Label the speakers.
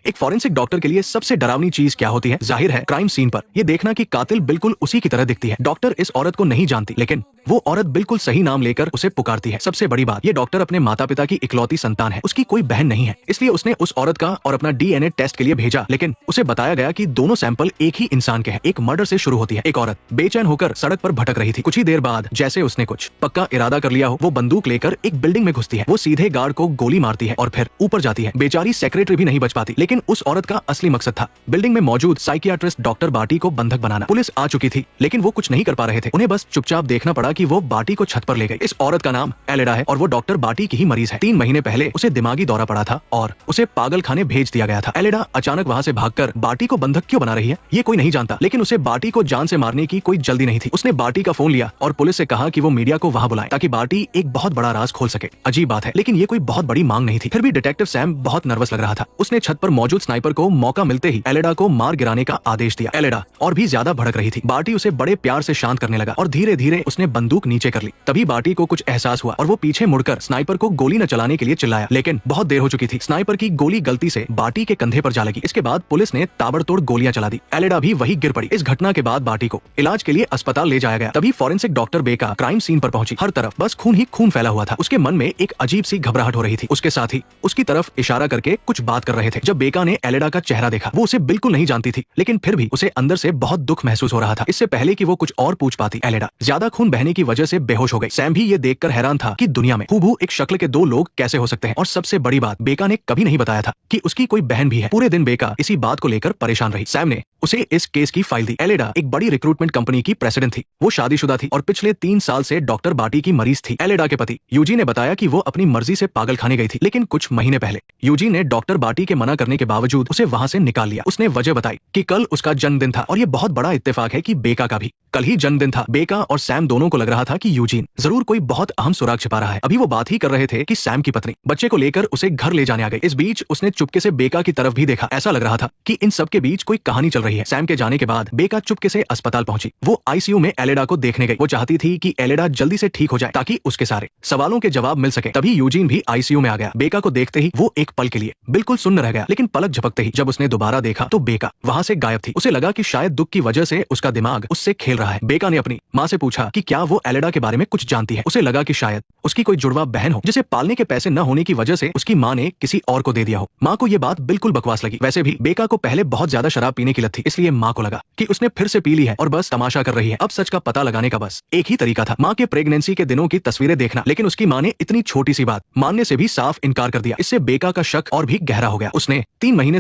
Speaker 1: एक forensic doctor के लिए सबसे डरावनी चीज क्या होती है? जाहिर है क्राइम सीन पर ये देखना कि कातिल बिल्कुल उसी की तरह दिखती है। डॉक्टर इस औरत को नहीं जानती, लेकिन वो औरत बिल्कुल सही नाम लेकर उसे पुकारती है। सबसे बड़ी बात, ये डॉक्टर अपने माता पिता की इकलौती संतान है, उसकी कोई बहन नहीं है। इसलिए उसने उस औरत का और अपना डीएनए टेस्ट के लिए भेजा, लेकिन उसे बताया गया कि दोनों सैंपल एक ही इंसान के हैं। एक मर्डर से शुरू होती है। एक औरत बेचैन होकर सड़क पर भटक रही थी। कुछ ही देर बाद जैसे उसने कुछ पक्का इरादा कर लिया हो, वो बंदूक लेकर एक बिल्डिंग में घुसती है। वो सीधे गार्ड को गोली मारती है और फिर ऊपर जाती है। बेचारी सेक्रेटरी भी नहीं बच पाती। लेकिन उस औरत का असली मकसद था बिल्डिंग में मौजूद साइकियाट्रिस्ट डॉक्टर बाटी को बंधक बनाना। पुलिस आ चुकी थी, लेकिन वो कुछ नहीं कर पा रहे थे। उन्हें बस चुपचाप देखना पड़ा कि वो बाटी को छत पर ले गए। इस औरत का नाम एलेडा है और वो डॉक्टर बाटी की ही मरीज है। 3 महीने पहले उसे दिमागी दौरा पड़ा था और उसे पागल खाने भेज दिया गया था। एलेडा अचानक वहाँ से भागकर बाटी को बंधक क्यों बना रही है, ये कोई नहीं जानता, लेकिन उसे बाटी को जान से मारने की कोई जल्दी नहीं थी। उसने बाटी का फोन लिया और पुलिस से कहा कि वो मीडिया को वहाँ बुलाए ताकि बाटी एक बहुत बड़ा राज खोल सके। अजीब बात है, लेकिन ये कोई बहुत बड़ी मांग नहीं थी। फिर भी डिटेक्टिव सैम बहुत नर्वस लग रहा था। उसने छत पर मौजूद स्नाइपर को मौका मिलते ही एलेडा को मार गिराने का आदेश दिया। एलेडा और भी ज्यादा भड़क रही थी। बाटी उसे बड़े प्यार से शांत करने लगा और धीरे धीरे उसने बंदूक नीचे कर ली। तभी बाटी को कुछ एहसास हुआ और वो पीछे मुड़कर स्नाइपर को गोली न चलाने के लिए चिल्लाया, लेकिन बहुत देर हो चुकी थी। स्नाइपर की गोली गलती से बाटी के कंधे पर जा लगी। इसके बाद पुलिस ने ताबड़तोड़ गोलियां चला दी। एलेडा भी वही गिर पड़ी। इस घटना के बाद बाटी को इलाज के लिए अस्पताल ले जाया गया। तभी फॉरेंसिक डॉक्टर बेका क्राइम सीन पर पहुंची। हर तरफ बस खून ही खून फैला हुआ था। उसके मन में एक अजीब सी घबराहट हो रही थी। उसके साथ ही उसकी तरफ इशारा करके कुछ बात कर रहे थे। जब बेका ने एलेडा का चेहरा देखा, वो उसे बिल्कुल नहीं जानती थी, लेकिन फिर भी उसे अंदर से बहुत दुख महसूस हो रहा था। इससे पहले कि वो कुछ और पूछ पाती, एलेडा ज्यादा खून बहने की वजह से बेहोश हो गई। सैम भी ये देखकर हैरान था कि दुनिया में हूबहू एक शक्ल के 2 लोग कैसे हो सकते हैं। और सबसे बड़ी बात, बेका ने कभी नहीं बताया था कि उसकी कोई बहन भी है। पूरे दिन बेका इसी बात को लेकर परेशान रही। सैम ने उसे इस केस की फाइल दी। एलेडा एक बड़ी रिक्रूटमेंट कंपनी की प्रेसिडेंट थी। वो शादीशुदा थी और पिछले 3 साल से डॉक्टर बाटी की मरीज थी। एलेडा के पति यूजी ने बताया कि वो अपनी मर्जी से पागल खाने गई थी, लेकिन कुछ महीने पहले यूजी ने डॉक्टर बाटी के मना करने के बावजूद उसे वहां से निकाल लिया। उसने वजह बताई कि कल उसका जन्मदिन था और ये बहुत बड़ा इत्तेफाक है कि बेका का भी कल ही जन्मदिन था। बेका और सैम दोनों को लग रहा था कि यूजीन जरूर कोई बहुत अहम सुराग छिपा रहा है। अभी वो बात ही कर रहे थे कि सैम की पत्नी बच्चे को लेकर उसे घर ले जाने आ गई। इस बीच उसने चुपके से बेका की तरफ भी देखा। ऐसा लग रहा था कि इन सब के बीच कोई कहानी चल रही है। सैम के जाने के बाद बेका चुपके से अस्पताल पहुंची। वो आईसीयू में एलेडा को देखने गई। वो चाहती थी कि एलेडा जल्दी से ठीक हो जाए ताकि उसके सारे सवालों के जवाब मिल सके। तभी यूजीन भी आईसीयू में आ गया। बेका को देखते ही वो एक पल के लिए बिल्कुल सुन्न रह गया, लेकिन पलक झपकते ही जब उसने दोबारा देखा तो बेका वहां से गायब थी। उसे लगा कि शायद दुख की वजह से उसका दिमाग उससे खेल रहा है। बेका ने अपनी माँ से पूछा कि क्या वो एलेडा के बारे में कुछ जानती है। उसे लगा कि शायद उसकी कोई जुड़वा बहन हो जिसे पालने के पैसे न होने की वजह से उसकी माँ ने किसी और को दे दिया हो। माँ को ये बात बिल्कुल बकवास लगी। वैसे भी बेका को पहले बहुत ज्यादा शराब पीने की लत थी, इसलिए माँ को लगा कि उसने फिर से पी ली है और बस तमाशा कर रही है। अब सच का पता लगाने का बस एक ही तरीका था, माँ के प्रेगनेंसी के दिनों की तस्वीरें देखना। लेकिन उसकी माँ ने इतनी छोटी सी बात मानने से भी साफ इनकार कर दिया। इससे बेका का शक और भी गहरा हो गया। उसने 3 महीने